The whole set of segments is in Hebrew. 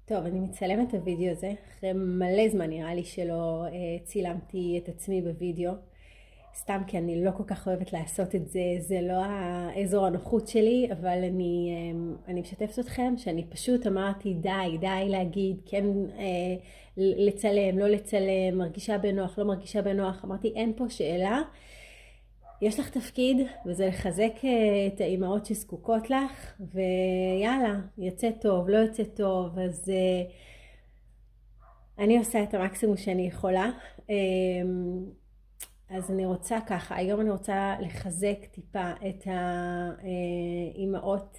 טוב, אני מצלמת את הוידאו הזה, אחרי מלא זמן נראה לי שלא צילמתי את עצמי בוידאו. סתם כי אני לא כל כך אוהבת לעשות את זה, זה לא האזור הנוחות שלי, אבל אני משתפת אתכם שאני פשוט אמרתי די להגיד, כן לצלם, לא לצלם, מרגישה בנוח, לא מרגישה בנוח. אמרתי אין פה שאלה, יש לך תפקיד, וזה לחזק את האימהות שזקוקות לך, ויאללה, יצא טוב, לא יצא טוב, אז אני עושה את המקסימום שאני יכולה. אז אני רוצה ככה, היום אני רוצה לחזק טיפה את האימהות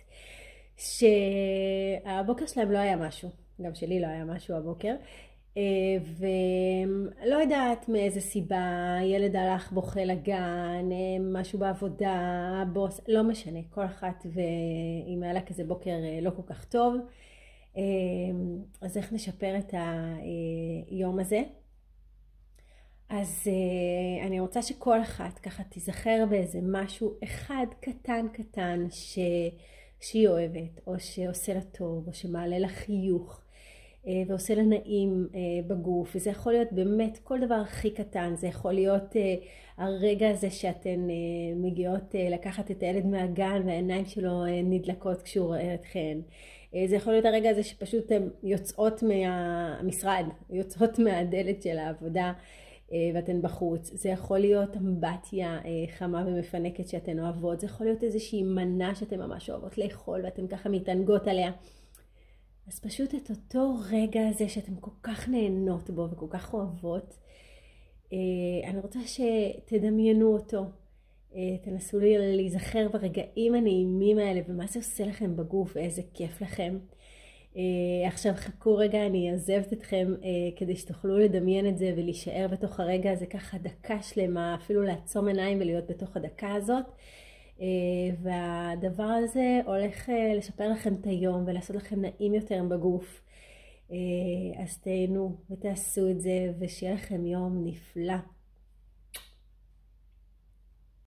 שהבוקר שלהם לא היה משהו, גם שלי לא היה משהו הבוקר, ולא יודעת מאיזה סיבה, ילד הלך בוכה לגן, משהו בעבודה, בוס, לא משנה, כל אחת ואם היה לה כזה בוקר לא כל כך טוב. אז איך נשפר את היום הזה? אז אני רוצה שכל אחת ככה תיזכר באיזה משהו אחד קטן שהיא אוהבת, או שעושה לה טוב, או שמעלה לה חיוך, ועושה לה נעים בגוף. וזה יכול להיות באמת כל דבר הכי קטן. זה יכול להיות הרגע הזה שאתן מגיעות לקחת את הילד מהגן והעיניים שלו נדלקות כשהוא רואה אתכן. זה יכול להיות הרגע הזה שפשוט הן יוצאות מהמשרד, יוצאות מהדלת של העבודה ואתן בחוץ. זה יכול להיות אמבטיה חמה ומפנקת שאתן אוהבות. זה יכול להיות איזושהי מנה שאתן ממש אוהבות לאכול ואתן ככה מתענגות עליה. אז פשוט את אותו רגע הזה שאתן כל כך נהנות בו וכל כך אוהבות, אני רוצה שתדמיינו אותו. תנסו להיזכר ברגעים הנעימים האלה ומה זה עושה לכם בגוף ואיזה כיף לכם. עכשיו חכו רגע, אני עוזבת אתכם כדי שתוכלו לדמיין את זה ולהישאר בתוך הרגע הזה ככה דקה שלמה, אפילו לעצום עיניים ולהיות בתוך הדקה הזאת. והדבר הזה הולך לשפר לכם את היום ולעשות לכם נעים יותר בגוף. אז תהנו ותעשו את זה ושיהיה לכם יום נפלא.